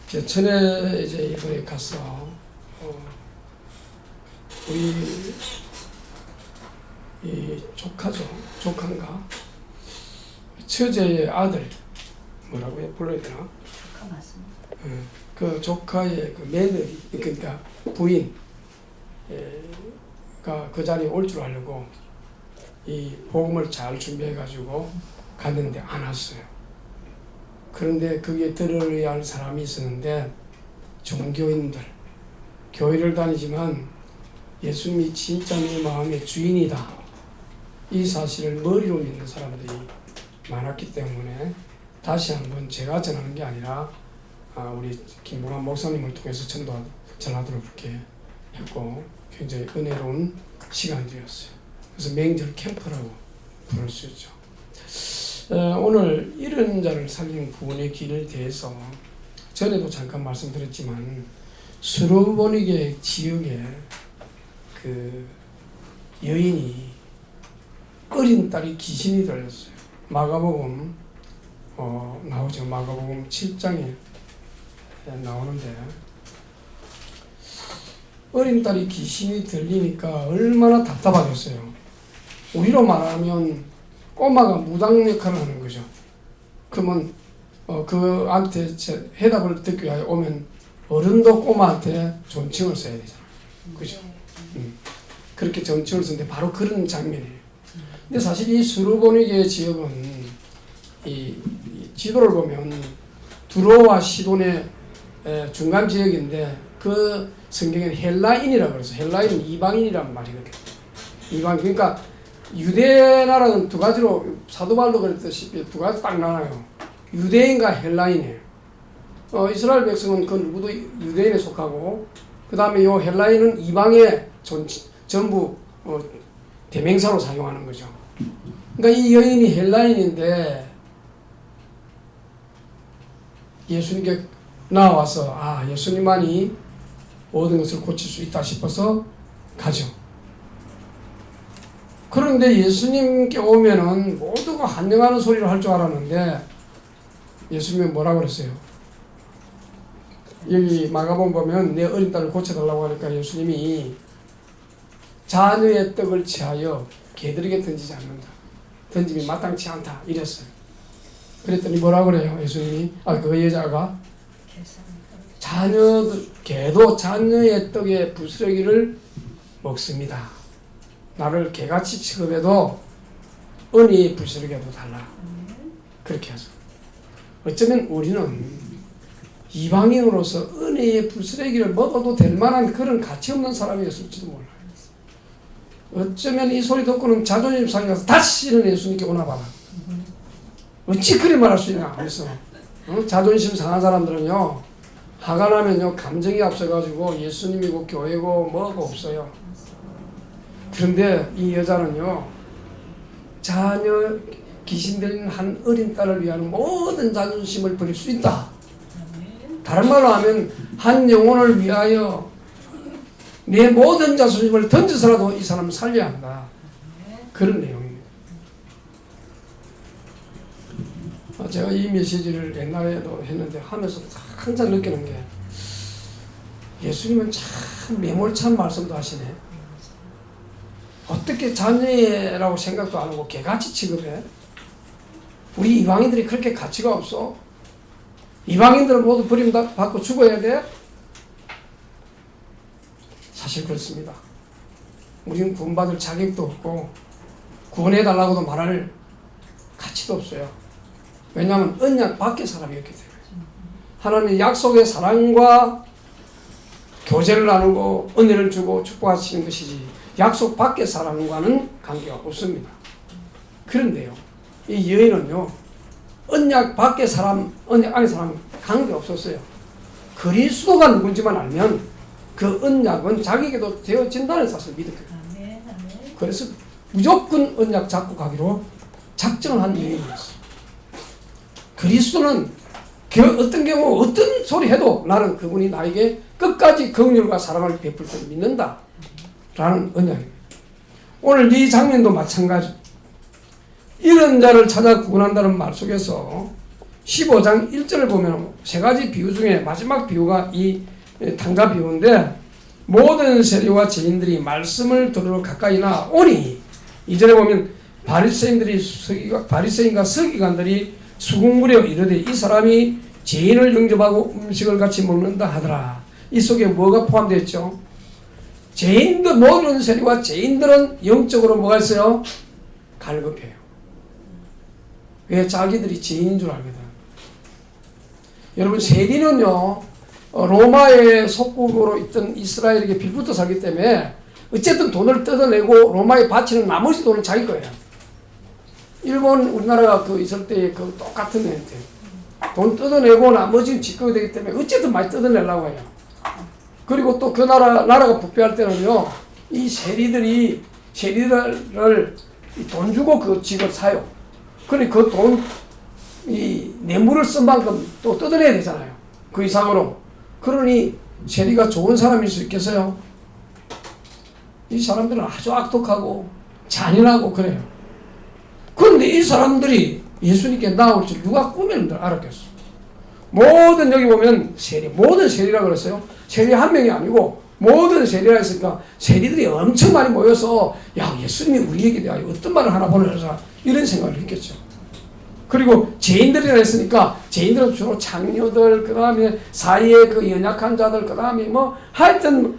제천에 이제 이번에 가서 우리 이 조카인가 처제의 아들 뭐라고 불러야 되나? 조카 맞습니다. 그 조카의 그 며느리 그러니까 부인 그 자리에 올 줄 알고 이 복음을 잘 준비해 가지고 갔는데 안 왔어요. 그런데 그게 들어야 할 사람이 있었는데 종교인들 교회를 다니지만 예수님이 진짜 내 마음의 주인이다 이 사실을 머리로 믿는 사람들이 많았기 때문에 다시 한번 제가 전하는 게 아니라 우리 김문환 목사님을 통해서 전하도록 그렇게 했고 굉장히 은혜로운 시간들이었어요. 그래서 명절 캠프라고 부를 수 있죠. 오늘 이런 자를 살린 구원의 길에 대해서 전에도 잠깐 말씀드렸지만 수로보니게 지역에 그 여인이 어린 딸이 귀신이 들렸어요. 마가복음 나오죠. 마가복음 7장에 나오는데 어린 딸이 귀신이 들리니까 얼마나 답답하겠어요. 우리로 말하면 꼬마가 무당 역할을 하는 거죠. 그러면 그한테 해답을 듣기 위하여 오면 어른도 꼬마한테 존칭을 써야 되잖아. 그죠? 그렇게 존칭을 쓰는데 바로 그런 장면이에요. 근데 사실 이 수르보니게 지역은 이 지도를 보면 두로와 시돈의 중간 지역인데 그 성경에는 헬라인이라고 그래서 헬라인은 이방인이란 말이거든요. 이방 그러니까 유대 나라는 두 가지로 사도 바울도 그랬듯이 두 가지 딱 나눠요. 유대인과 헬라인이에요. 이스라엘 백성은 그 누구도 유대인에 속하고 그 다음에 요 헬라인은 이방의 전부 대명사로 사용하는 거죠. 그러니까 이 여인이 헬라인인데 예수님께 나와서 예수님만이 모든 것을 고칠 수 있다 싶어서 가죠. 그런데 예수님께 오면은 모두가 환영하는 소리를 할 줄 알았는데 예수님은 뭐라고 그랬어요? 여기 마가복음 보면 내 어린 딸을 고쳐달라고 하니까 예수님이 자녀의 떡을 취하여 개들에게 던지지 않는다. 던짐이 마땅치 않다. 이랬어요. 그랬더니 뭐라고 그래요? 예수님이 그 여자가 개도 자녀의 떡의 부스러기를 먹습니다. 나를 개같이 취급해도 은혜의 부스러기라도 달라. 그렇게 하죠. 어쩌면 우리는 이방인으로서 은혜의 부스러기를 먹어도 될 만한 그런 가치 없는 사람이었을지도 몰라요. 어쩌면 이 소리 듣고는 자존심 상해서 다시는 예수님께 오나 봐라. 어찌 그리 말할 수 있냐. 그래서 자존심 상한 사람들은요 화가 나면요 감정이 앞서가지고 예수님이고 교회고 뭐가 없어요. 그런데 이 여자는요 자녀 귀신 들린 한 어린 딸을 위한 모든 자존심을 버릴 수 있다. 다른 말로 하면 한 영혼을 위하여 내 모든 자존심을 던져서라도 이 사람을 살려야 한다. 그런 내용입니다. 제가 이 메시지를 옛날에도 했는데 하면서 항상 느끼는 게 예수님은 참 매몰찬 말씀도 하시네. 어떻게 자녀라고 생각도 안 하고 개같이 취급해? 우리 이방인들이 그렇게 가치가 없어? 이방인들은 모두 버림받고 죽어야 돼? 사실 그렇습니다. 우리는 구원받을 자격도 없고 구원해달라고도 말할 가치도 없어요. 왜냐하면 언약 밖의 사람이었기 때문에. 하나님의 약속의 사랑과 교제를 나누고 은혜를 주고 축복하시는 것이지 약속 밖의 사람과는 관계가 없습니다. 그런데요 이 여인은요 언약 밖의 사람 언약 안의 사람 관계 없었어요. 그리스도가 누군지만 알면 그 언약은 자기에게도 되어진다는 사실을 믿었거든요. 그래서 무조건 언약 잡고 가기로 작정을 한 여인이었어요. 그리스도는 어떤 경우 어떤 소리 해도 나는 그분이 나에게 끝까지 긍휼과 사랑을 베풀 줄 믿는다 라는 언약입니다. 오늘 이 장면도 마찬가지. 이런 자를 찾아 구원한다는 말 속에서 15장 1절을 보면 세 가지 비유 중에 마지막 비유가 이 탕자 비유인데, 모든 세리와 죄인들이 말씀을 들으러 가까이 나오니, 2절에 보면 바리새인과 서기관들이 수군무려 이르되 이 사람이 죄인을 영접하고 음식을 같이 먹는다 하더라. 이 속에 뭐가 포함되어 있죠? 죄인들, 모든 세리와 죄인들은 영적으로 뭐가 있어요? 갈급해요. 왜? 자기들이 죄인인 줄 알거든. 여러분, 세리는요, 로마의 속국으로 있던 이스라엘에게 빌붙어 살기 때문에 어쨌든 돈을 뜯어내고 로마에 바치는 나머지 돈은 자기 거예요. 일본, 우리나라가 그 있을 때 그 똑같은 멘트. 돈 뜯어내고 나머지는 지 거가 되기 때문에 어쨌든 많이 뜯어내려고 해요. 그리고 또 그 나라가 부패할 때는요, 이 세리들을 돈 주고 그 집을 사요. 그러니 그 돈, 이 뇌물을 쓴 만큼 또 뜯어내야 되잖아요. 그 이상으로. 그러니 세리가 좋은 사람일 수 있겠어요? 이 사람들은 아주 악독하고 잔인하고 그래요. 그런데 이 사람들이 예수님께 나올 줄 누가 꾸몄는지 알았겠어. 모든, 여기 보면 세리, 모든 세리라고 그랬어요. 세리 한 명이 아니고 모든 세리라 했으니까 세리들이 엄청 많이 모여서, 야, 예수님이 우리에게 대하여 어떤 말을 하나 보내라, 이런 생각을 했겠죠. 그리고 죄인들이라 했으니까 죄인들은 주로 장녀들, 그 다음에 사이에 그 연약한 자들, 그 다음에 뭐 하여튼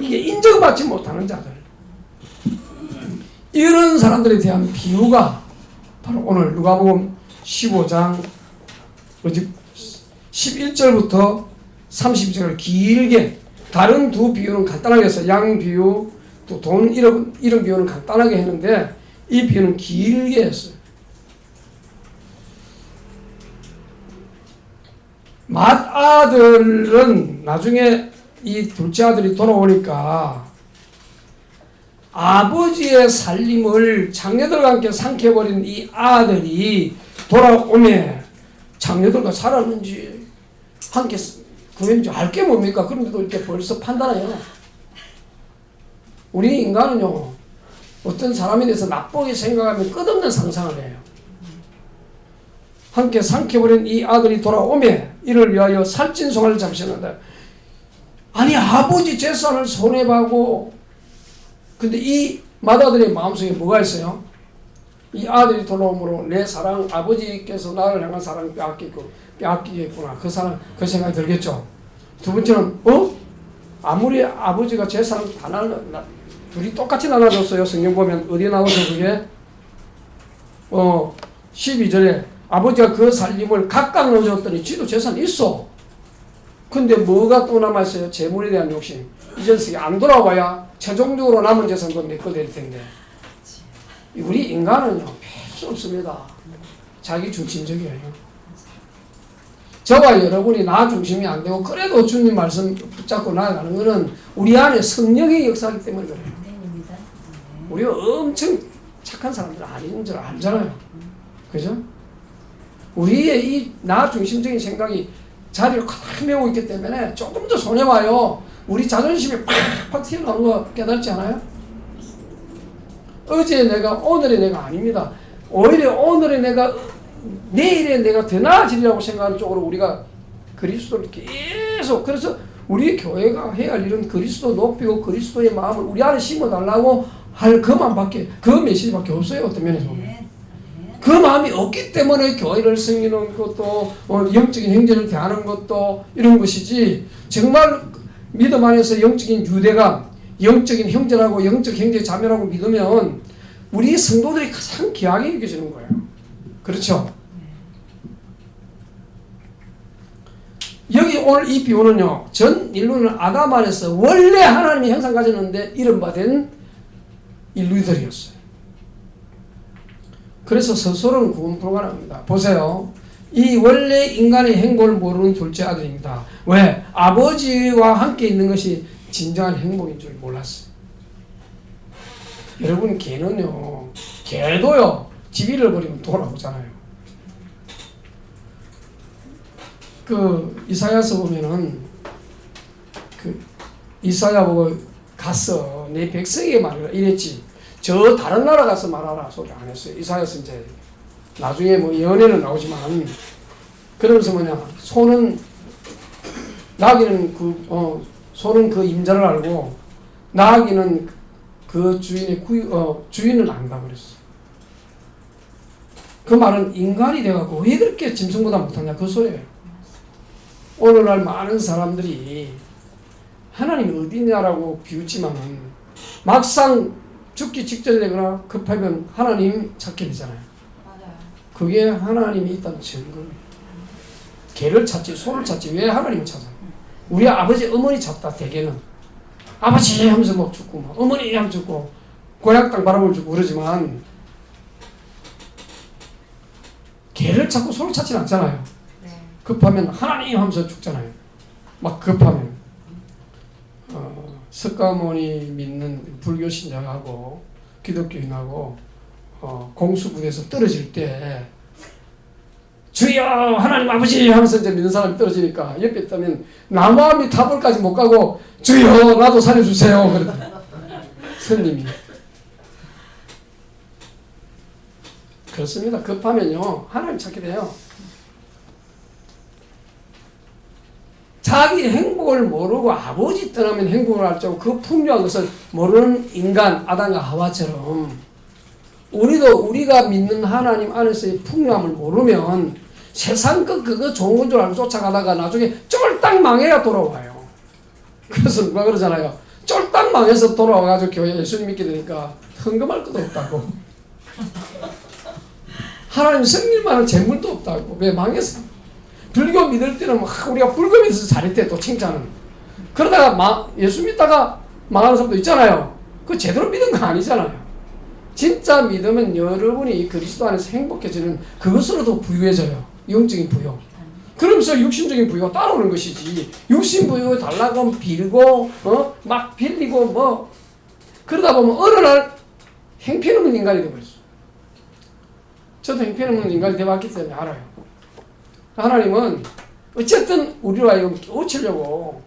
이게 인정받지 못하는 자들, 이런 사람들에 대한 비유가 바로 오늘 누가복음 15장 11절부터 32절을 길게, 다른 두 비유는 간단하게 했어요. 양 비유, 또 돈 이런 비유는 간단하게 했는데 이 비유는 길게 했어요. 맏아들은 나중에 이 둘째 아들이 돌아오니까 아버지의 살림을 장녀들과 함께 삼켜버린 이 아들이 돌아오면 장녀들과 살았는지 함께 구했는지 알 게 뭡니까? 그런데도 이렇게 벌써 판단해요. 우리 인간은요, 어떤 사람에 대해서 나쁘게 생각하면 끝없는 상상을 해요. 함께 삼켜버린 이 아들이 돌아오면 이를 위하여 살찐송아를 잡으셨는데, 아니 아버지 재산을 손해봐고, 근데 이 맏아들의 마음속에 뭐가 있어요? 이 아들이 돌아옴으로 내 사랑, 아버지께서 나를 향한 사랑을 빼앗기겠구나, 그 생각이 들겠죠. 두 번째는 아무리 아버지가 재산을 다 둘이 똑같이 나눠줬어요. 성경 보면 어디에 나오죠 그게? 12절에 아버지가 그 살림을 각각 넣어줬더니 지도 재산이 있어. 근데 뭐가 또 남아있어요? 재물에 대한 욕심. 이 녀석이 안 돌아와야 최종적으로 남은 재산도 내 거 될 텐데. 우리 인간은요, 필수 없습니다. 자기 중심적이에요. 저와 여러분이 나 중심이 안 되고 그래도 주님 말씀 붙잡고 나아가는 것은 우리 안에 성령의 역사이기 때문에 그래요. 우리가 엄청 착한 사람들 아닌 줄 알잖아요. 그죠? 우리의 이 나 중심적인 생각이 자리를 꽉 메우고 있기 때문에 조금 더 손해와요. 우리 자존심이 팍팍 튀어나오는 거 깨달지 않아요? 어제 내가 오늘의 내가 아닙니다. 오히려 오늘의 내가 내일의 내가 더 나아지리라고 생각하는 쪽으로 우리가 그리스도를 계속, 그래서 우리 교회가 해야 할 일은 그리스도 높이고 그리스도의 마음을 우리 안에 심어달라고 할 그만밖에, 그 메시지밖에 없어요. 어떤 면에서 보면. 그 마음이 없기 때문에 교회를 섬기는 것도 영적인 형제를 대하는 것도 이런 것이지, 정말 믿음 안에서 영적인 유대감, 영적인 형제라고, 영적 형제 자매라고 믿으면 우리 성도들이 가장 귀하게 여겨지는 거예요. 그렇죠? 여기 오늘 이 비유는요, 전 인류는 아담 안에서 원래 하나님이 형상 가졌는데 이름받은 인류들이었어요. 그래서 스스로는 구원 불가능합니다. 보세요. 이 원래 인간의 행복을 모르는 둘째 아들입니다. 왜? 아버지와 함께 있는 것이 진정한 행복인 줄 몰랐어요. 여러분, 개도요, 집 잃어버리면 돌아오잖아요. 그 이사야서 보면은 이사야 보고 갔어. 내 백성에게 말해라 이랬지. 저 다른 나라 가서 말하라 소리 안 했어요. 이사야서 이제 나중에 뭐 연애는 나오지만 그러면서 뭐냐, 소는 그 임자를 알고 나귀는 그 주인을 안다 그랬어. 그 말은 인간이 돼갖고 왜 그렇게 짐승보다 못하냐 그 소리예요. 오늘날 많은 사람들이 하나님이 어디냐라고 비웃지만은 막상 죽기 직전에 되거나 급하면 하나님 찾게 되잖아요. 맞아요. 그게 하나님이 있다는 증거예요. 개를 찾지 소를 찾지 왜 하나님을 찾아? 우리 아버지 어머니 찾다 대개는 아버지 하면서 막 죽고 막 어머니 하면서 죽고 고향 땅 바라보고 죽고 그러지만 개를 찾고 소를 찾지는 않잖아요. 네. 급하면 하나님 하면서 죽잖아요. 막 급하면 석가모니 믿는 불교 신자하고 기독교인하고 공수부대에서 떨어질 때 주여 하나님 아버지 하면서 이제 믿는 사람이 떨어지니까 옆에 있다면 나무함이 타벌까지 못 가고 주여 나도 살려주세요 그랬다. 스님이 그렇습니다. 급하면요 하나님 찾게 돼요. 자기 행복을 모르고 아버지 떠나면 행복을 할 줄 알고 그 풍요한 것을 모르는 인간 아담과 하와처럼 우리가 믿는 하나님 안에서의 풍요함을 모르면 세상 그거 좋은 건 줄 알고 쫓아가다가 나중에 쫄딱 망해야 돌아와요. 그래서 누가 그러잖아요. 쫄딱 망해서 돌아와가지고 교회 예수님 믿게 되니까 헌금할 것도 없다고. 하나님 성질만한 재물도 없다고. 왜 망했어? 불교 믿을 때는 우리가 불교 믿어서 잘했대 또 칭찬은. 그러다가 예수 믿다가 망하는 사람도 있잖아요. 그 제대로 믿은 거 아니잖아요. 진짜 믿으면 여러분이 그리스도 안에서 행복해지는 그것으로도 부유해져요. 영적인 부유. 그러면서 육신적인 부유가 따라오는 것이지. 육신 부유 달라고 하면 빌고 막 빌리고 뭐 그러다 보면 어느 날 행편없는 인간이 되어버렸어. 저도 행편없는 인간이 되어봤기 때문에 알아요. 하나님은 어쨌든 우리로 하여금 깨우치려고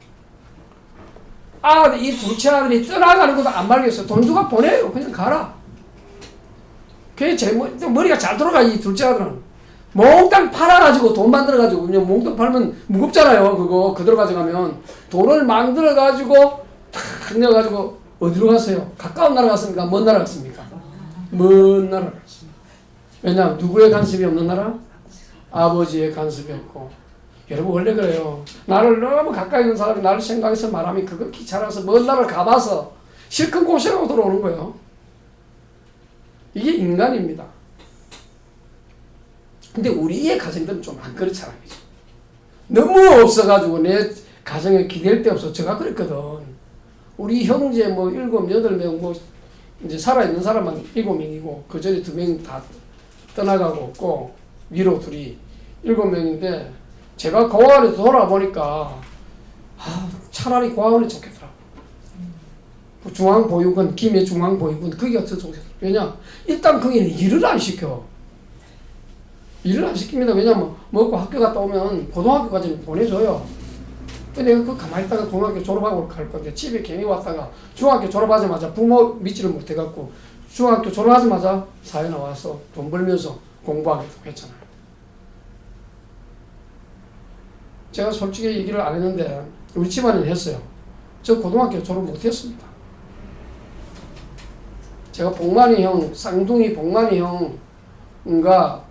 이 둘째 아들이 떠나가는 것도 안 말겠어. 돈 주고 보내요. 그냥 가라. 그게 머리가 잘 돌아가. 이 둘째 아들은 몽땅 팔아가지고 돈 만들어가지고 그냥 몽땅 팔면 무겁잖아요. 그대로 가져가면 돈을 만들어가지고 탁 넣어가지고 어디로 갔어요? 가까운 나라 갔습니까? 먼 나라 갔습니까? 먼 나라 갔습니다. 왜냐하면 누구의 간섭이 없는 나라? 아버지의 간섭이 없고. 여러분 원래 그래요. 나를 너무 가까이 있는 사람이 나를 생각해서 말하면 그거 귀찮아서 먼 나라를 가봐서 실컷 고생하고 돌아오는 거예요. 이게 인간입니다. 근데 우리의 가정들은 좀 안 그렇잖아요. 너무 없어가지고 내 가정에 기댈 데 없어. 제가 그랬거든. 우리 형제 뭐 7, 8명 뭐 이제 살아있는 사람만 7명이고 그 전에 2명 다 떠나가고 없고 위로 둘이 7명인데 제가 고아원에서 돌아보니까 차라리 고아원이 좋겠더라고. 중앙보육원, 김해 중앙보육원 거기가 더 좋겠더라고. 왜냐? 일단 거기는 일을 안 시켜. 일을 안 시킵니다. 왜냐면 먹고 학교 갔다 오면 고등학교까지는 보내줘요. 근데 내가 가만히 있다가 고등학교 졸업하고 갈 건데 집에 괜히 왔다가 중학교 졸업하자마자 부모 믿지를 못해갖고 중학교 졸업하자마자 사회 나와서 돈 벌면서 공부하기도 했잖아요. 제가 솔직히 얘기를 안 했는데 우리 집안은 했어요. 저 고등학교 졸업 못했습니다. 제가 복만이 형, 쌍둥이 복만이 형과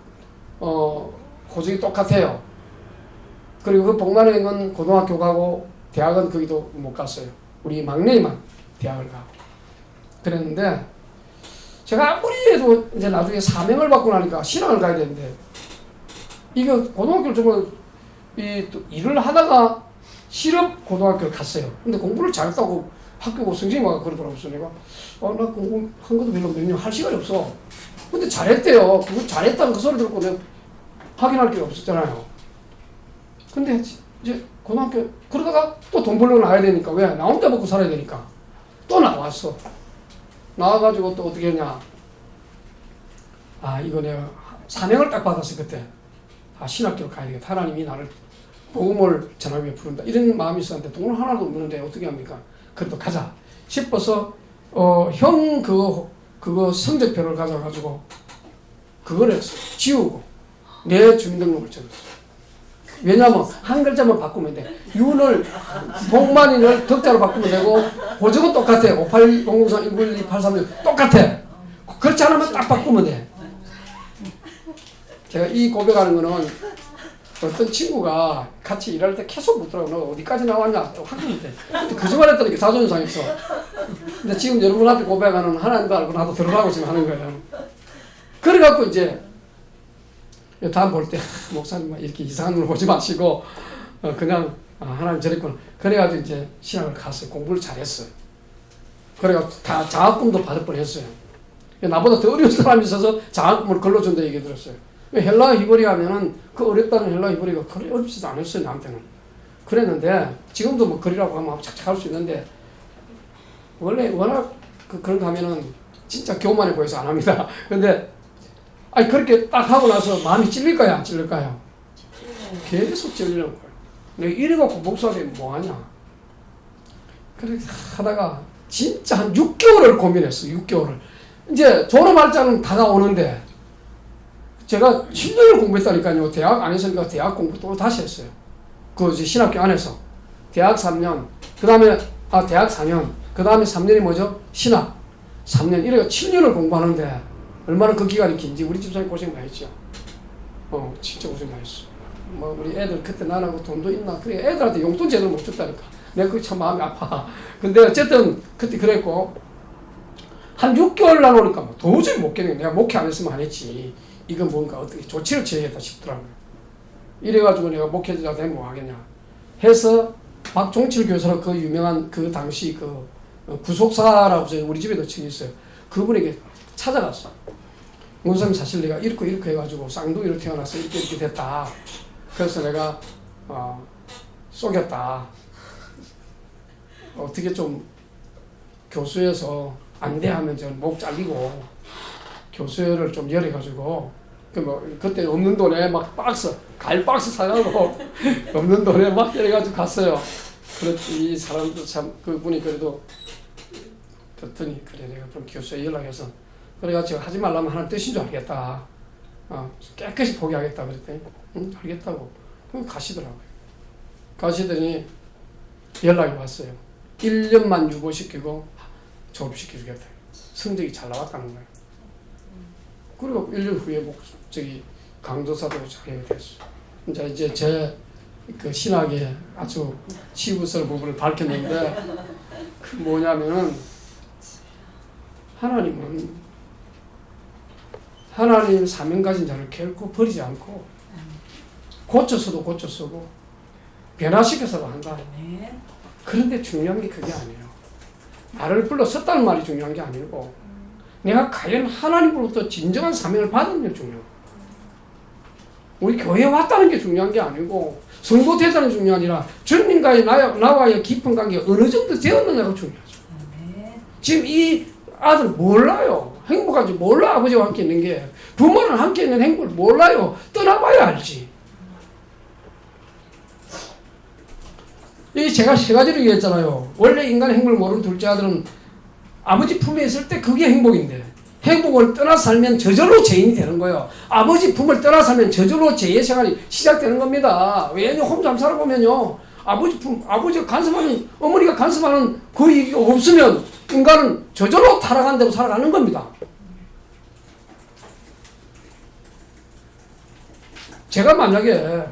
고직이 똑같아요. 그리고 그 복만이 형은 고등학교 가고 대학은 거기도 못 갔어요. 우리 막내만 대학을 가고 그랬는데 제가 아무리 해도 이제 나중에 사명을 받고 나니까 신앙을 가야 되는데 이거 고등학교를 정말 일을 하다가 실업 고등학교를 갔어요. 근데 공부를 잘했다고 학교 성적이 막 그러더라고요. 내가 나 공부한 것도 별로 없는데 할 시간이 없어. 근데 잘했대요. 그거 잘했다는 그 소리 듣고 내가 확인할 게 없었잖아요. 근데 이제 고등학교 그러다가 또 돈 벌러 나가야 되니까 왜? 나 혼자 먹고 살아야 되니까 또 나왔어. 나와가지고 또 어떻게 했냐? 이거 내가 사명을 딱 받았어 그때. 신학교를 가야 되겠다. 하나님이 나를 복음을 전하기 위해 부른다. 이런 마음이 있었는데 돈을 하나도 없는데 어떻게 합니까? 그래도 가자 싶어서 형 그거 성적표를 가져가지고 그걸 했어. 지우고 내 주민등록을 적었어. 왜냐하면 한 글자만 바꾸면 돼. 윤을 복만이를 덕자로 바꾸면 되고 호적은 똑같아. 5800319283 똑같아. 글자 하나만 딱 바꾸면 돼. 제가 이 고백하는 거는 어떤 친구가 같이 일할 때 계속 묻더라고. 너 어디까지 나왔냐? 확인이 돼. 거짓말했더니 자존심 상했어. 근데 지금 여러분 앞에 고백하는 하나님도 알고 나도 들으라고 지금 하는 거예요. 그래갖고 이제 다음 볼 때 목사님 이렇게 이상한 걸 보지 마시고 그냥 하나님 저랬구나. 그래가지고 이제 신학을 갔어요. 공부를 잘했어요. 그래가지고 다 장학금도 받을 뻔했어요. 나보다 더 어려운 사람이 있어서 장학금을 걸러준다 얘기 들었어요. 헬라 히브리 하면은 그 어렵다는 헬라 히브리가 그리 어렵지도 않았어요. 나한테는. 그랬는데 지금도 뭐 그리라고 하면 착착 할 수 있는데 원래 워낙 그런 거 하면은 진짜 교만해 보여서 안 합니다. 근데 아니 그렇게 딱 하고 나서 마음이 찔릴까요? 안 찔릴까요? 계속 찔리는 거예요. 내가 이래갖고 목사님 뭐하냐? 그렇게 하다가 진짜 한 6개월을 고민했어. 6개월을. 이제 졸업할자는 다가오는데 제가 7년을 공부했다니까요. 대학 안에서니까 대학 공부 또 다시 했어요. 그 신학교 안에서. 대학 3년, 그 다음에 대학 4년, 그 다음에 3년이 뭐죠? 신학. 3년, 이래가 7년을 공부하는데 얼마나 그 기간이 긴지 우리 집사님 고생 많이 했죠. 진짜 고생 많이 했어. 뭐 우리 애들 그때 나라고 돈도 있나? 그래 애들한테 용돈 제대로 못 줬다니까. 내가 그게 참 마음이 아파. 근데 어쨌든 그때 그랬고 한 6개월 나오니까 뭐 도저히 못 깨는 거야. 내가 목회 안 했으면 안 했지. 이건 뭔가 어떻게 조치를 취해야겠다 싶더라고요. 이래가지고 내가 목회자 되면 뭐 하겠냐 해서 박종칠 교수로 그 유명한 그 당시 그 구속사라고 우리 집에도 층이 있어요. 그분에게 찾아갔어. 원사님 사실 내가 이렇게 해가지고 쌍둥이로 태어나서 이렇게 됐다. 그래서 내가 속였다. 어떻게 좀 교수에서 안 돼 하면 저는 목 잘리고 교수회를 좀 열어가지고 그때 없는 돈에 막 과일 박스 사가고 없는 돈에 막 열어가지고 갔어요. 그랬더니 이 사람도 참 그분이 그래도 듣더니 그래 내가 그럼 교수에 연락해서 그래가지고 하지 말라면 하는 뜻인 줄 알겠다. 깨끗이 포기하겠다 그랬더니 응 알겠다고 가시더라고요. 가시더니 연락이 왔어요. 1년만 유보시키고 졸업시켜주겠다. 성적이 잘 나왔다는 거예요. 그리고 1년 후에 강도사도 자격이 됐어. 이제 제 그 신학의 아주 치부스러운 부분을 밝혔는데 그 뭐냐면은 하나님은 하나님 사명 가진 자를 결코 버리지 않고 고쳐서도 고쳐 쓰고 변화시켜서도 한다. 그런데 중요한 게 그게 아니에요. 나를 불러 썼다는 말이 중요한 게 아니고 내가 과연 하나님으로부터 진정한 사명을 받은 게 중요해요. 우리 교회에 왔다는 게 중요한 게 아니고 성도되다는 게 중요한 게 아니라 주님과의 나와의 깊은 관계가 어느 정도 되었느냐가 중요하죠. 지금 이 아들 몰라요. 행복한지 몰라. 아버지와 함께 있는 게 부모랑 함께 있는 행복을 몰라요. 떠나봐야 알지. 이 제가 세 가지로 얘기했잖아요. 원래 인간의 행복을 모르는 둘째 아들은 아버지 품에 있을 때 그게 행복인데 행복을 떠나 살면 저절로 죄인이 되는 거예요. 아버지 품을 떠나 살면 저절로 죄의 생활이 시작되는 겁니다. 왜냐면 혼자 살아보면요. 아버지 품, 아버지가 간섭하는, 어머니가 간섭하는 그 일이 없으면 인간은 저절로 타락한 대로 살아가는 겁니다. 제가 만약에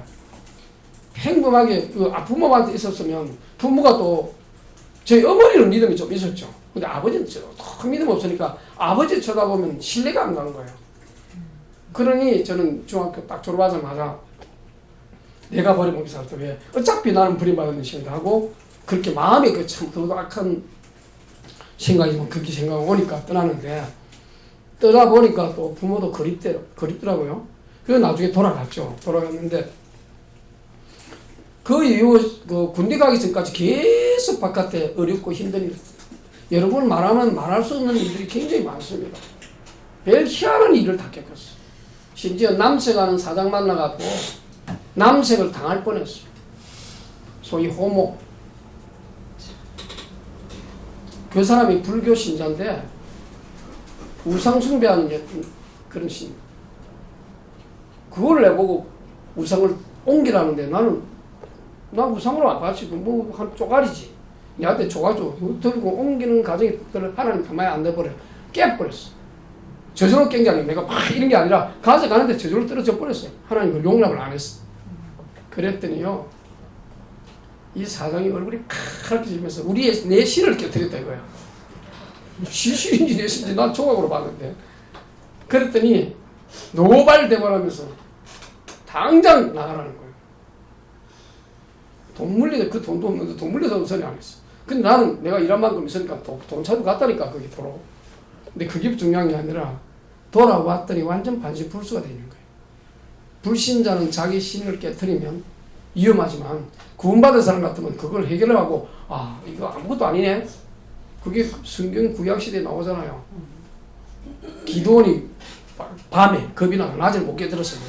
행복하게 부모한테 있었으면 부모가 또 저희 어머니는 믿음이 좀 있었죠. 근데 아버지는 큰 믿음 없으니까 아버지 쳐다보면 신뢰가 안 가는 거예요. 그러니 저는 중학교 딱 졸업하자마자 내가 버려먹기 살았다. 왜? 어차피 나는 버림받은 신다 하고 그렇게 마음에 그 참 악한 생각이 그렇게 생각이 오니까 떠나는데 떠나 보니까 또 부모도 그립더라고요. 그래서 나중에 돌아갔죠. 돌아갔는데 그 이후 그 군대 가기 전까지 계속 바깥에 어렵고 힘든 일. 여러분 말하면 말할 수 없는 일들이 굉장히 많습니다. 별 희한한 일을 다 겪었어요. 심지어 남색하는 사장 만나갖고 남색을 당할 뻔했어요. 소위 호모. 그 사람이 불교 신자인데 우상 숭배하는 그런 신. 그걸 내보고 우상을 옮기라는데 나 우상으로 안 봤지. 한 쪼가리지. 내한테 줘가지고 들고 옮기는 과정이 하나님 가만히 안 내버려요. 깨버렸어. 저절로 깬 게 아니고 내가 막 이런 게 아니라 가져가는데 저절로 떨어져 버렸어요. 하나님 그걸 용납을 안 했어. 그랬더니요, 이 사장이 얼굴이 파랗게 지면서 내 신을 깨뜨렸다 이거야. 신인지 내 신인지 난 조각으로 봤는데. 그랬더니 노발대발하면서 당장 나가라는 거예요. 돈 물리다, 그 돈도 없는데 돈 물려서 소리 안 했어. 근데 나는 내가 일한 만큼 있으니까 돈 차도 갔다니까, 거기 도로. 근데 그게 중요한 게 아니라 돌아왔더니 완전 반신불수가 되는 거예요. 불신자는 자기 신을 깨뜨리면 위험하지만 구원받은 사람 같으면 그걸 해결하고, 아, 이거 아무것도 아니네. 그게 성경 구약시대에 나오잖아요. 기도원이 밤에 겁이 나서 낮에 못 깨뜨렸어요.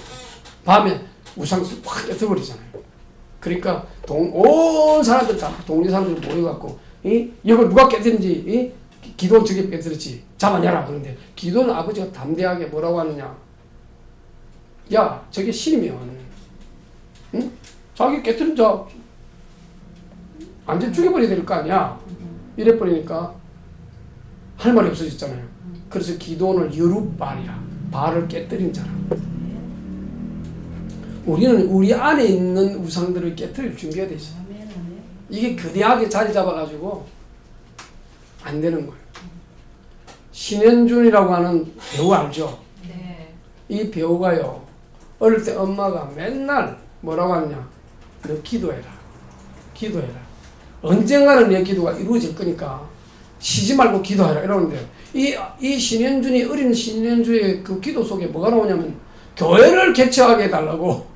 밤에 우상수 확 깨뜨려버리잖아요. 그러니까 온 사람들 다 동네 사람들 모여갖고 이걸 누가 깨뜨린지 기도원 저게 깨뜨렸지 잡아내라. 그런데 기도원 아버지가 담대하게 뭐라고 하느냐, 야 저게 신이면 응? 자기 깨뜨린 자 완전 죽여버려야 될 거 아니야. 이래버리니까 할 말이 없어졌잖아요. 그래서 기도원을 여룻발이라, 발을 깨뜨린 자라. 우리는 우리 안에 있는 우상들을 깨뜨릴 준비가 돼 있어요. 이게 거대하게 자리 잡아가지고 안 되는 거예요. 신현준이라고 하는 배우 알죠? 네. 이 배우가요, 어릴 때 엄마가 맨날 뭐라고 하느냐, 너 기도해라. 기도해라. 언젠가는 내 기도가 이루어질 거니까 쉬지 말고 기도하라 이러는데, 이 신현준이, 어린 신현준의 그 기도 속에 뭐가 나오냐면 교회를 개척하게 해달라고.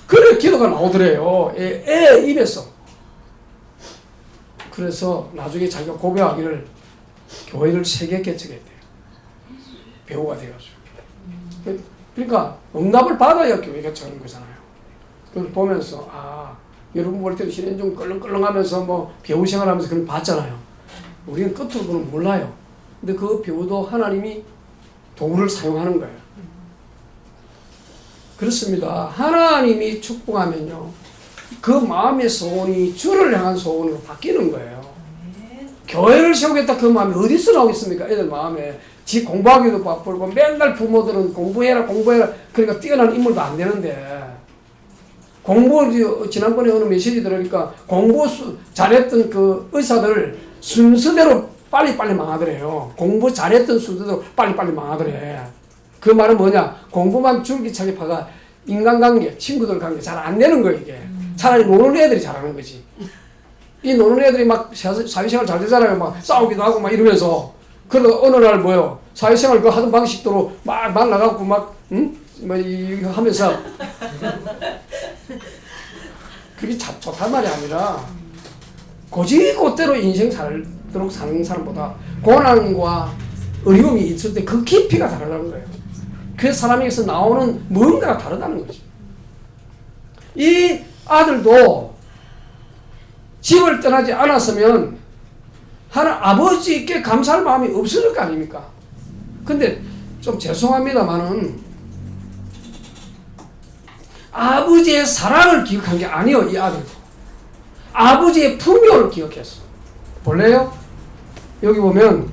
그래 기도가 나오더래요. 애 입에서. 그래서 나중에 자기가 고백하기를 교회를 3개 개척했대요. 배우가 돼가지고. 그러니까 응답을 받아야 교회 개척하는 거잖아요. 그걸 보면서 여러분 볼 때도 신현준 끌렁끌렁하면서 뭐 배우 생활하면서 그런 거 봤잖아요. 우리는 끝으로 그건 몰라요. 근데 그 배우도 하나님이 도구를 사용하는 거예요. 그렇습니다. 하나님이 축복하면요, 그 마음의 소원이 주를 향한 소원으로 바뀌는 거예요. 교회를 세우겠다 그 마음이 어디서 나오겠습니까? 애들 마음에. 지 공부하기도 바쁘고 맨날 부모들은 공부해라 그러니까 뛰어난 인물도 안 되는데, 지난번에 어느 메시지 들으니까 공부 잘했던 그 의사들 순서대로 빨리빨리 망하더래요. 공부 잘했던 순서대로 빨리빨리 망하더래. 그 말은 뭐냐, 공부만 줄기차게 파가 인간관계, 친구들 관계 잘 안 되는 거예요. 이게 차라리 노는 애들이 잘하는 거지. 이 노는 애들이 막 사회생활 잘 되잖아요. 막 싸우기도 하고 막 이러면서. 그러다 어느 날 뭐요, 사회생활 그 하던 방식대로 막 나가고 막 이거 하면서 그게 좋단 말이 아니라, 고지고대로 인생 살도록 사는 사람보다 고난과 어려움이 있을 때 그 깊이가 다르다는 거예요. 그 사람에게서 나오는 뭔가가 다르다는 거죠. 이 아들도 집을 떠나지 않았으면 아버지께 감사할 마음이 없을 거 아닙니까? 근데 좀 죄송합니다만은 아버지의 사랑을 기억한 게 아니에요. 이 아들도 아버지의 풍요를 기억했어. 볼래요? 여기 보면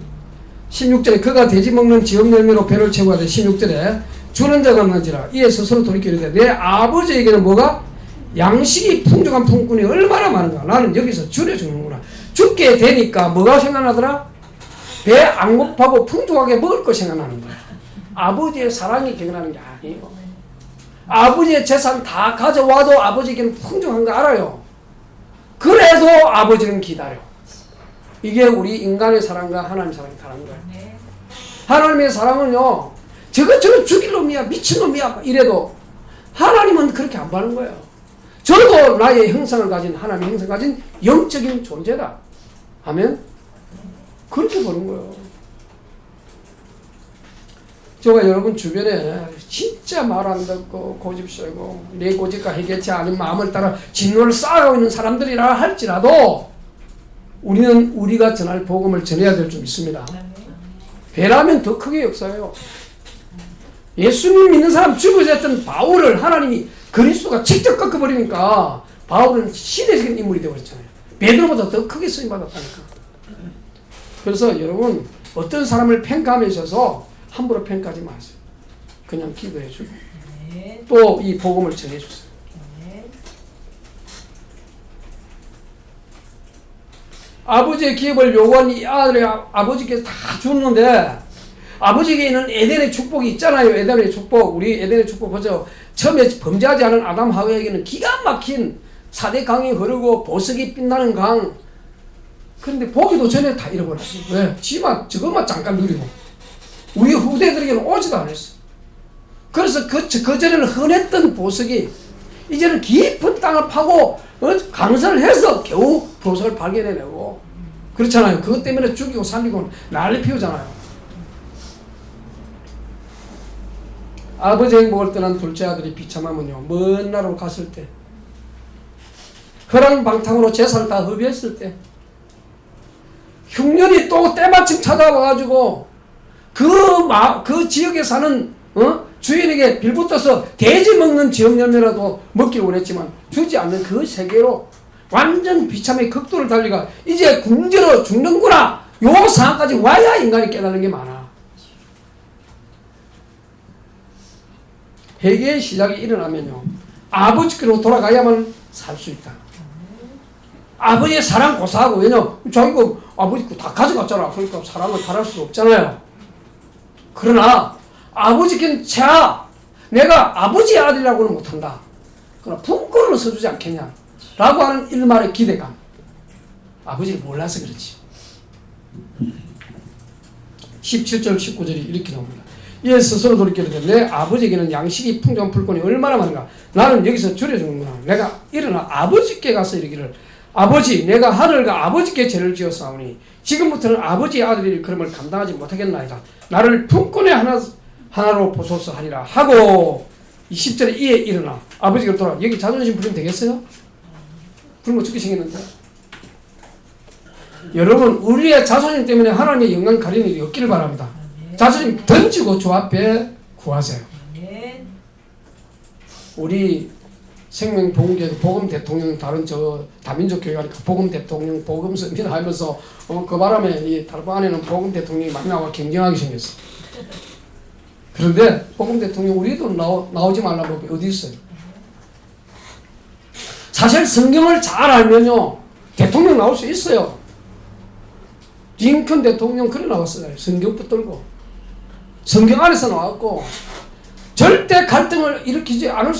16절에 그가 돼지 먹는 지업 열매로 배를 채우가 돼. 16절에 주는 자가 없는지라 이에 스스로 돌이켜 이르되 내 아버지에게는 뭐가? 양식이 풍족한 품꾼이 얼마나 많은가. 나는 여기서 줄여 주는구나. 죽게 되니까 뭐가 생각나더라? 배 안 고파고 풍족하게 먹을 거 생각나는 거야. 아버지의 사랑이 기억나는 게 아니에요. 아버지의 재산 다 가져와도 아버지에게는 풍족한 거 알아요. 그래도 아버지는 기다려. 이게 우리 인간의 사랑과 하나님의 사랑이 다른 거예요. 하나님의 사랑은요, 저것저것 죽일 놈이야, 미친 놈이야 이래도 하나님은 그렇게 안 봐는 거예요. 저도 나의 형상을 가진, 하나님의 형상을 가진 영적인 존재다 하면 그렇게 보는 거예요. 제가 여러분 주변에 진짜 말 안 듣고 고집 세고 내 고집과 해결치 않은 마음을 따라 진노를 쌓아가고 있는 사람들이라 할지라도 우리는 우리가 전할 복음을 전해야 될 좀 있습니다. 배라면 더 크게 역사해요. 예수님 믿는 사람 죽어졌던 바울을 하나님이 그리스도가 직접 꺾어버리니까 바울은 시대적인 인물이 되어버렸잖아요. 베드로보다 더 크게 쓰임받았다니까. 그래서 여러분 어떤 사람을 평가함에 있어서 함부로 평가하지 마세요. 그냥 기도해주고 또 이 복음을 전해주세요. 아버지의 기업을 요구한 이 아들이 아버지께 다 줬는데 아버지에게 있는 에덴의 축복이 있잖아요. 에덴의 축복. 우리 에덴의 축복 보죠. 처음에 범죄하지 않은 아담 하와에게는 기가 막힌 4대 강이 흐르고 보석이 빛나는 강. 그런데 보기도 전에 다 잃어버렸어요. 왜? 지만 저것만 잠깐 누리고 우리 후대들에게는 오지도 않았어. 그래서 그 전에는 흔했던 보석이 이제는 깊은 땅을 파고 강선을 해서 겨우 보석을 발견해내고 그렇잖아요. 그것 때문에 죽이고 살리고 난리 피우잖아요. 아버지 행복을 떠난 둘째 아들이 비참하면요, 먼 나라로 갔을 때 허랑방탕으로 재산을 다 허비했을 때 흉년이 또 때마침 찾아와가지고 그 지역에 사는 주인에게 빌붙어서 돼지 먹는 지역 열매라도 먹기를 원했지만 주지 않는 그 세계로 완전 비참의 극도를 달리가 이제 굶주려 죽는구나 요 상황까지 와야 인간이 깨달는 게 많아. 회개의 시작이 일어나면요 아버지께로 돌아가야만 살 수 있다. 아버지의 사랑 고사하고 왜냐 자기가 아버지 거 다 가져갔잖아. 그러니까 사랑을 바랄 수 없잖아요. 그러나 아버지께는 자 내가 아버지의 아들이라고는 못한다. 그러나 품권을 써주지 않겠냐 라고 하는 일말의 기대감. 아버지를 몰라서 그렇지. 17절 19절이 이렇게 나옵니다. 이에 스스로 돌이키되 내 아버지에게는 양식이 풍족한 풀권이 얼마나 많은가. 나는 여기서 줄여주는구나. 내가 일어나 아버지께 가서 이르기를 아버지 내가 하늘과 아버지께 죄를 지었사오니 지금부터는 아버지의 아들이 그름을 감당하지 못하겠나이다. 나를 품권의 하나로 보소서 하리라 하고 20절에 이에 일어나 아버지께로 돌아. 여기 자존심 부리면 되겠어요? 그런 거 죽게 생겼는데. 여러분 우리의 자존심 때문에 하나님의 영광 가리는 일이 없기를 바랍니다. 자존심 던지고 주 앞에 구하세요. 우리 생명보험교회 복음 대통령 다른 다민족 교회 가니까 복음 대통령 복음 선진 하면서 그 바람에 이 다르바 안에는 복음 대통령이 많이 나와 경쟁하게 생겼어. 그런데 복음 대통령 우리도 나오지 말라고 어디 있어요? 사실 성경을 잘 알면요 대통령 나올 수 있어요. 링컨 대통령 그래 나왔어요. 성경 붙들고 성경 안에서 나왔고 절대 갈등을 일으키지 않을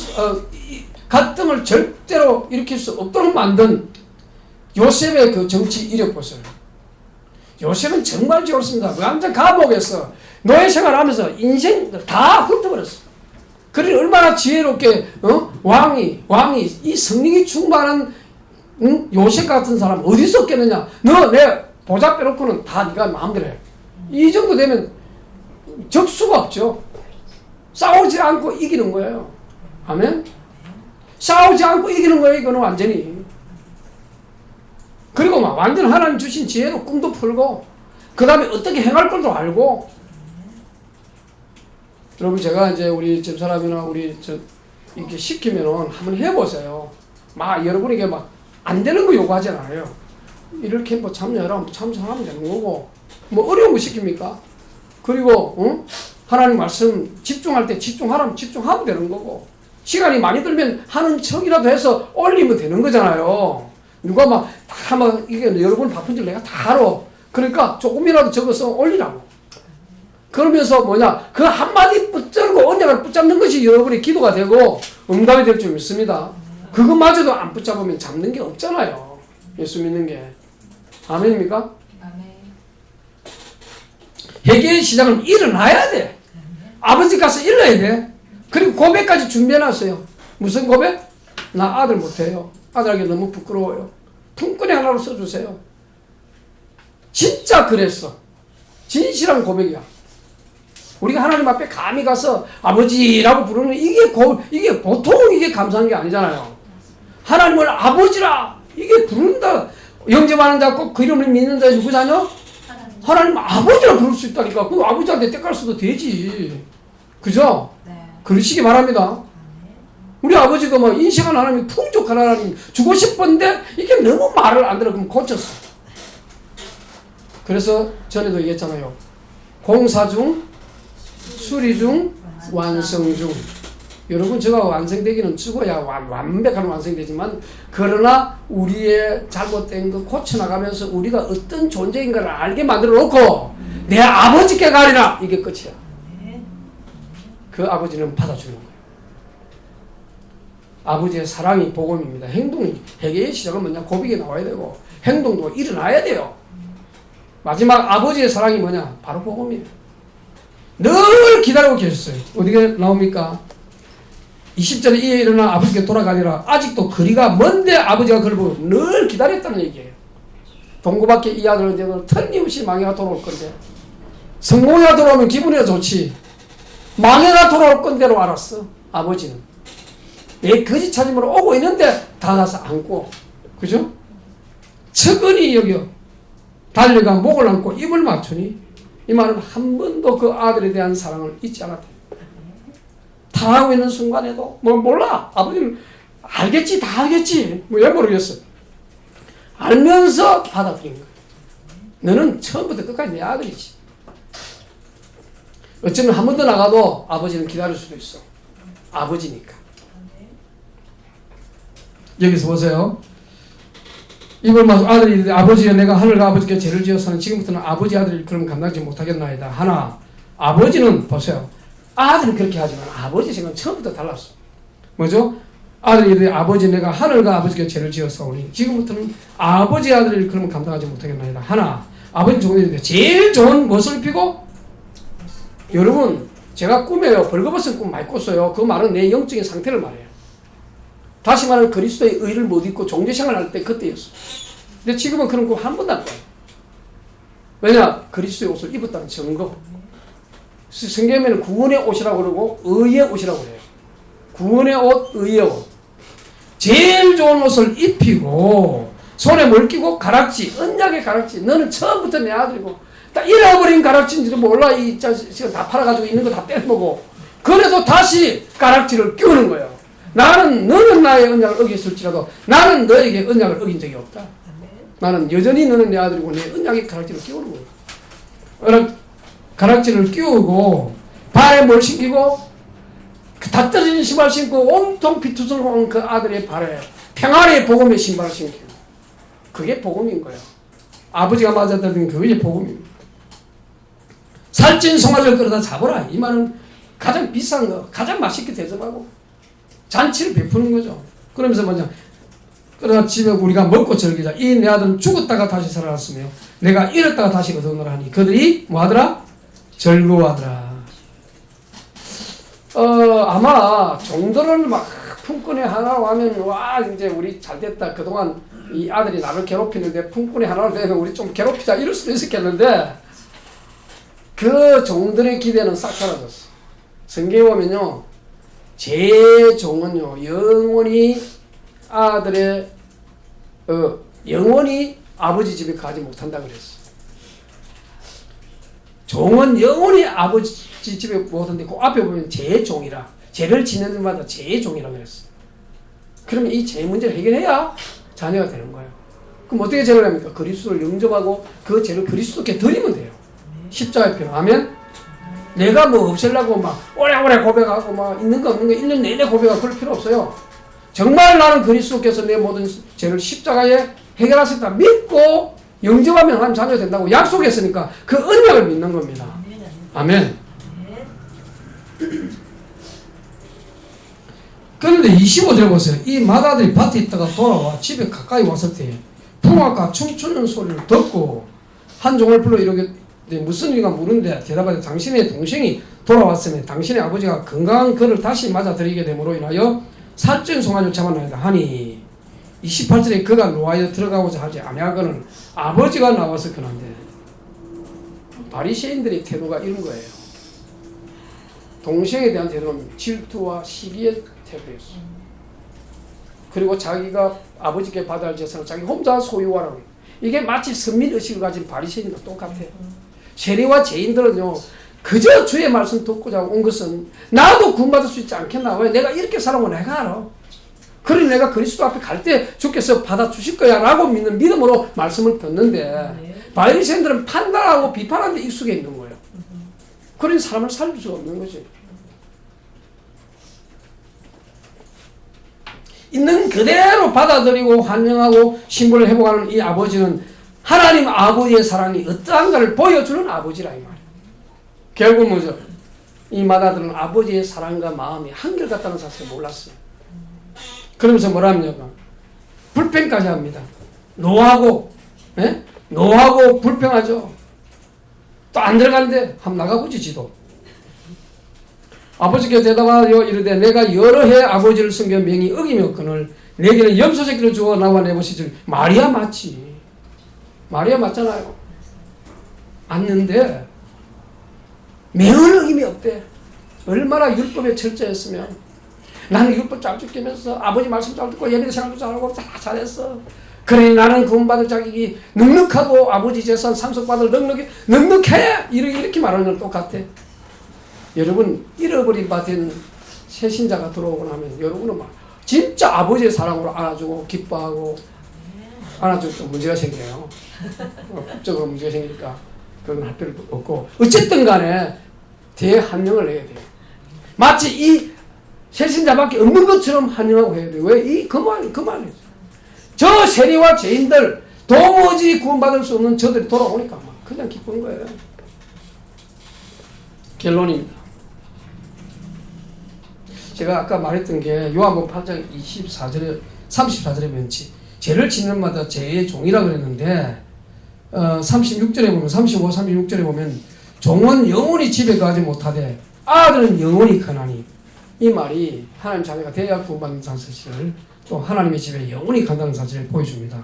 갈등을 절대로 일으킬 수 없도록 만든 요셉의 그 정치 이력 보세요. 요셉은 정말 좋습니다. 완전 감옥에서 노예 생활하면서 인생 다 훑어버렸어. 그러니 얼마나 지혜롭게 왕이 이 성령이 충만한 요셉 같은 사람 어디서 없겠느냐. 너 내 보좌 빼놓고는 다 네가 마음대로 해. 이 정도 되면 적수가 없죠. 싸우지 않고 이기는 거예요. 아멘. 싸우지 않고 이기는 거예요. 이거는 완전히. 그리고 막 완전 하나님 주신 지혜로 꿈도 풀고 그 다음에 어떻게 행할 걸도 알고. 여러분 제가 이제 우리 집사람이나 우리 이렇게 시키면은 한번 해보세요. 막 여러분에게 막 안 되는 거 요구하지 않아요. 이렇게 뭐 참여하라면 참석하면 되는 거고 뭐 어려운 거 시킵니까? 그리고 하나님 말씀 집중할 때 집중하라면 집중하면 되는 거고 시간이 많이 들면 하는 척이라도 해서 올리면 되는 거잖아요. 누가 막 이게 여러분 바쁜 줄 내가 다 알아. 그러니까 조금이라도 적어서 올리라고. 그러면서 뭐냐 그 한마디 붙들고 언약을 붙잡는 것이 여러분의 기도가 되고 응답이 될 줄 믿습니다. 그것마저도 안 붙잡으면 잡는 게 없잖아요. 예수 믿는 게. 아멘입니까? 아멘. 회개의 시작은 일어나야 돼. 아버지 가서 일러야 돼. 그리고 고백까지 준비해놨어요. 무슨 고백? 나 아들 못해요. 아들에게 너무 부끄러워요. 품꾼의 하나로 써주세요. 진짜 그랬어. 진실한 고백이야. 우리가 하나님 앞에 감히 가서 아버지라고 부르는 이게 보통 이게 감사한 게 아니잖아요. 하나님을 아버지라 이게 부른다. 영접하는 자 꼭 그 이름을 믿는 자 누구잖아요? 하나님 아버지라 부를 수 있다니까. 그 아버지한테 떼깔 써도 되지. 그죠? 네. 그러시기 바랍니다. 우리 아버지가 뭐 인식한 하나님, 풍족한 하나님 주고 싶은데 이게 너무 말을 안 들어. 그럼 고쳤어. 그래서 전에도 얘기했잖아요. 공사 중, 수리 중, 완성 중. 여러분, 제가 완성되기는 죽어야 완벽한 완성되지만, 그러나 우리의 잘못된 거 고쳐나가면서 우리가 어떤 존재인가를 알게 만들어 놓고 내 아버지께 가리라. 이게 끝이야. 그 아버지는 받아주는 거예요. 아버지의 사랑이 복음입니다. 행동이, 회개의 시작은 뭐냐? 고백이 나와야 되고 행동도 일어나야 돼요. 마지막 아버지의 사랑이 뭐냐? 바로 복음이에요. 늘 기다리고 계셨어요. 어디게 나옵니까? 20절에 이에 일어나 아버지께 돌아가니라. 아직도 거리가 먼데 아버지가 그를 보고 늘 기다렸다는 얘기예요. 동고밖에 이 아들은 이제 틀림없이 망해가 돌아올 건데, 성공해가 돌아오면 기분이 좋지, 망해가 돌아올 건대로 알았어. 아버지는 내 거짓 찾음으로 오고 있는데 다 가서 안고, 그죠? 측은히 여겨 달려가 목을 안고 입을 맞추니, 이 말은 한 번도 그 아들에 대한 사랑을 잊지 않았다. 당하고 있는 순간에도 뭐 몰라, 아버지는 알겠지, 다 알겠지, 뭐 왜 모르겠어. 알면서 받아들인 거야. 너는 처음부터 끝까지 내 아들이지. 어쩌면 한 번 더 나가도 아버지는 기다릴 수도 있어. 아버지니까. 여기서 보세요. 이걸 마서 아들이 이르되 아버지여, 내가 하늘과 아버지께 죄를 지어서는 지금부터는 아버지 아들이 그럼 감당하지 못하겠나이다 하나, 아버지는 보세요. 아들은 그렇게 하지만 아버지 생각은 처음부터 달랐어. 뭐죠? 아들이 이르되 아버지, 내가 하늘과 아버지께 죄를 지었사오니 지금부터는 아버지 아들이 그러면 감당하지 못하겠나이다 하나, 아버지 종들인데 제일 좋은 무엇을 입히고? 여러분, 제가 꿈에요 벌거벗은 꿈 많이 꿨어요. 그 말은 내 영적인 상태를 말해요. 다시 말하면 그리스도의 의를 못 입고 종교생활 할 때 그때였어. 근데 지금은 그런 꿈 한 번도 안 꿔요. 왜냐? 그리스도의 옷을 입었다는 증거. 성경에는 구원의 옷이라고 그러고 의의 옷이라고 그래요. 구원의 옷, 의의 옷. 제일 좋은 옷을 입히고 손에 뭘 끼고? 가락지, 언약의 가락지. 너는 처음부터 내 아들이고, 딱 잃어버린 가락지인지도 몰라. 이 자식은 다 팔아가지고 있는 거 다 떼먹고, 그래도 다시 가락지를 끼우는 거예요. 너는 나의 언약을 어겼을지라도 나는 너에게 언약을 어긴 적이 없다. 나는 여전히 너는 내 아들이고 내 언약의 가락지를 끼우는 거예요. 가락지를 끼우고 발에 뭘 신기고? 다 떨어진 신발 신고 온통 피투성한 그 아들의 발에 평안의 복음의 신발을 신기고, 그게 복음인 거예요. 아버지가 맞아들은 그게 복음입니다. 살찐 송아지를 끌어다 잡으라. 이 말은 가장 비싼 거, 가장 맛있게 대접하고 잔치를 베푸는 거죠. 그러면서 먼저 그러나 집에 우리가 먹고 즐기자. 이 내 아들은 죽었다가 다시 살아났으며 내가 잃었다가 다시 얻어오노라 하니 그들이 뭐하더라? 즐거워하더라. 아마 종들을 막 품꾼에 하나로 하면 와 이제 우리 잘됐다. 그동안 이 아들이 나를 괴롭히는데 품꾼에 하나로 되면 우리 좀 괴롭히자 이럴 수도 있었겠는데, 그 종들의 기대는 싹 사라졌어. 성경에 보면요, 제 종은요 영원히 아들의 영원히 아버지 집에 가지 못한다 그랬어. 종은 영원히 아버지 집에 못한데 그 앞에 보면 제 종이라, 죄를 짓는 자마다 제 종이라 그랬어. 그러면 이 죄 문제를 해결해야 자녀가 되는 거예요. 그럼 어떻게 죄를 합니까? 그리스도를 영접하고 그 죄를 그리스도께 드리면 돼요. 십자가에 표하면 내가 뭐 없애려고 막 오래오래 고백하고 막 있는 거 없는 거 1년 내내 고백하고 그럴 필요 없어요. 정말 나는 그리스도께서 내 모든 죄를 십자가에 해결하셨다 믿고 영접하면 하나님 자녀가 된다고 약속했으니까 그 언약을 믿는 겁니다. 아멘. 그런데 25절 보세요. 이 맏아들이 밭에 있다가 돌아와 집에 가까이 왔을 때 풍악과 춤추는 소리를 듣고 한 종을 불러 이렇게 무슨 일인가 물은데 대답하되 당신의 동생이 돌아왔으면 당신의 아버지가 건강한 그를 다시 맞아들이게 됨으로 인하여 살찐 송아지를 잡아나이다 하니, 28절에 그가 노하여 들어가고자 하지 아니하거늘 아버지가 나와서 그런데, 바리새인들의 태도가 이런 거예요. 동생에 대한 태도는 질투와 시기의 태도였어. 그리고 자기가 아버지께 받아야 할 재산을 자기 혼자 소유하라고. 이게 마치 선민의식을 가진 바리새인과 똑같아요. 세리와 죄인들은요 그저 주의 말씀 듣고자 온 것은 나도 구원받을 수 있지 않겠나. 왜? 내가 이렇게 살아온 거 내가 알아. 그러니 내가 그리스도 앞에 갈 때 주께서 받아주실 거야 라고 믿는 믿음으로 말씀을 듣는데 바리새인들은 판단하고 비판하는 데 익숙해 있는 거예요. 그러니 사람을 살릴 수가 없는 거지. 있는 그대로 받아들이고 환영하고 신분을 회복하는 이 아버지는 하나님 아버지의 사랑이 어떠한가를 보여주는 아버지라 이 말이에요. 결국 뭐죠? 이 맏아들은 아버지의 사랑과 마음이 한결같다는 사실을 몰랐어요. 그러면서 뭐라 합니까? 불평까지 합니다. 노하고, 예? 노하고 불평하죠. 또 안 들어간대. 한번 나가보지 지도. 아버지께 대답하여 이르되 내가 여러 해 아버지를 섬겨 명이 어기었거늘 내게는 염소 새끼를 주어 나와 내보시지. 말이야 맞지. 말이야 맞잖아요. 맞는데 명을 어김이 없대. 얼마나 율법에 철저했으면 나는 율법 잘 지키면서 아버지 말씀 잘 듣고 예배 생활도 잘하고 다 잘했어. 그러니 나는 구원받을 자격이 넉넉하고 아버지 재산 상속받을 넉넉해. 이렇게 말하는 건 똑같아. 여러분 잃어버린 바 된 새신자가 들어오고 나면 여러분은 막 진짜 아버지의 사랑으로 안아주고 기뻐하고 안아주고 또 문제가 생겨요. 법적으로 문제가 생기니까 그건 할 필요 없고 어쨌든 간에 대한명을 해야 돼요. 마치 이 새신자밖에 없는 것처럼 환영하고 해야 돼요. 왜? 그만이죠. 저 세리와 죄인들 도무지 구원받을 수 없는 저들이 돌아오니까 막 그냥 기쁜 거예요. 결론입니다. 제가 아까 말했던 게 요한복음 8장 34절에 보면 죄를 짓는 마다 죄의 종이라 그랬는데 36절에 보면 35, 36절에 보면 종은 영원히 집에 가지 못하되 아들은 영원히 가나니 이 말이 하나님 자녀가 되어야 구원받는 사실을 또 하나님의 집에 영원히 간다는 사실을 보여줍니다.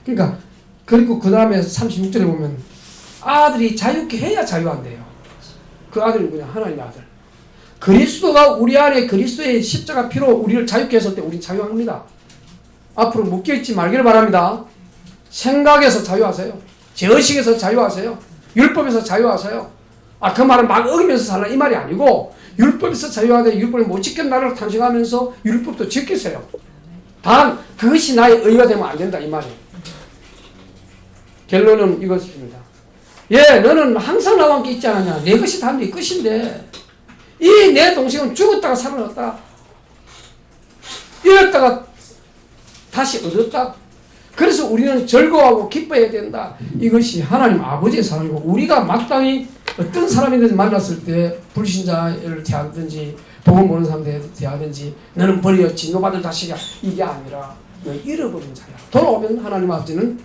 그러니까 그리고 그 다음에 36절에 보면 아들이 자유케 해야 자유한대요. 그 아들이 누구냐? 하나님의 아들. 그리스도가 우리 안에 그리스도의 십자가 피로 우리를 자유케 했을 때 우린 자유합니다. 앞으로 묶여있지 말기를 바랍니다. 생각에서 자유하세요. 죄의식에서 자유하세요. 율법에서 자유하세요. 그 말은 막 어기면서 살라 이 말이 아니고 율법에서 자유하되 율법을 못 지킨 나를 탄식하면서 율법도 지키세요. 단 그것이 나의 의가 되면 안 된다 이 말이에요. 결론은 이것입니다. 너는 항상 나와 함께 있지 않았냐. 내 것이 다 네 것인데 이 내 동생은 죽었다가 살아났다. 잃었다가 다시 얻었다. 그래서 우리는 즐거워하고 기뻐해야 된다. 이것이 하나님 아버지의 사랑이고 우리가 마땅히 어떤 사람이든지 만났을 때 불신자를 대하든지 복음 모르는 사람들 대하든지 너는 버려 진노받을 자식이야 이게 아니라 너 잃어버린 자야. 돌아오면 하나님 아버지는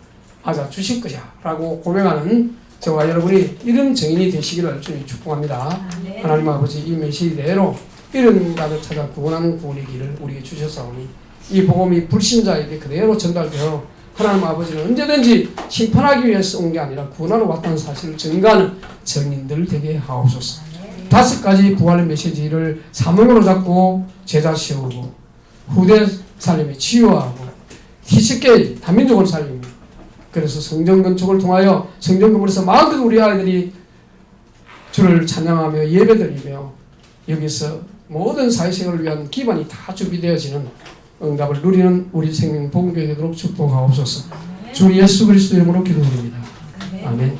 맞아 주실 것이야 라고 고백하는 저와 여러분이 이런 증인이 되시기를 주님 축복합니다. 네. 하나님 아버지 이 메시지대로 이런 자를 찾아 구원하는 구원의 길을 우리에게 주셨사오니 이 복음이 불신자에게 그대로 전달되어 하나님 아버지는 언제든지 심판하기 위해서 온 게 아니라 구원하러 왔다는 사실을 증거하는 증인들 되게 하옵소서. 5가지 부활의 메시지를 사명으로 잡고 제자 세우고 후대 살림에 치유하고 희식계 다민족을 살리고 그래서 성전 건축을 통하여 성전 건물에서 마음껏 우리 아이들이 주를 찬양하며 예배드리며 여기서 모든 사회생활을 위한 기반이 다 준비되어지는 응답을 누리는 우리 생명 복음교회 되도록 축복하옵소서. 주 예수 그리스도 이름으로 기도드립니다. 아멘.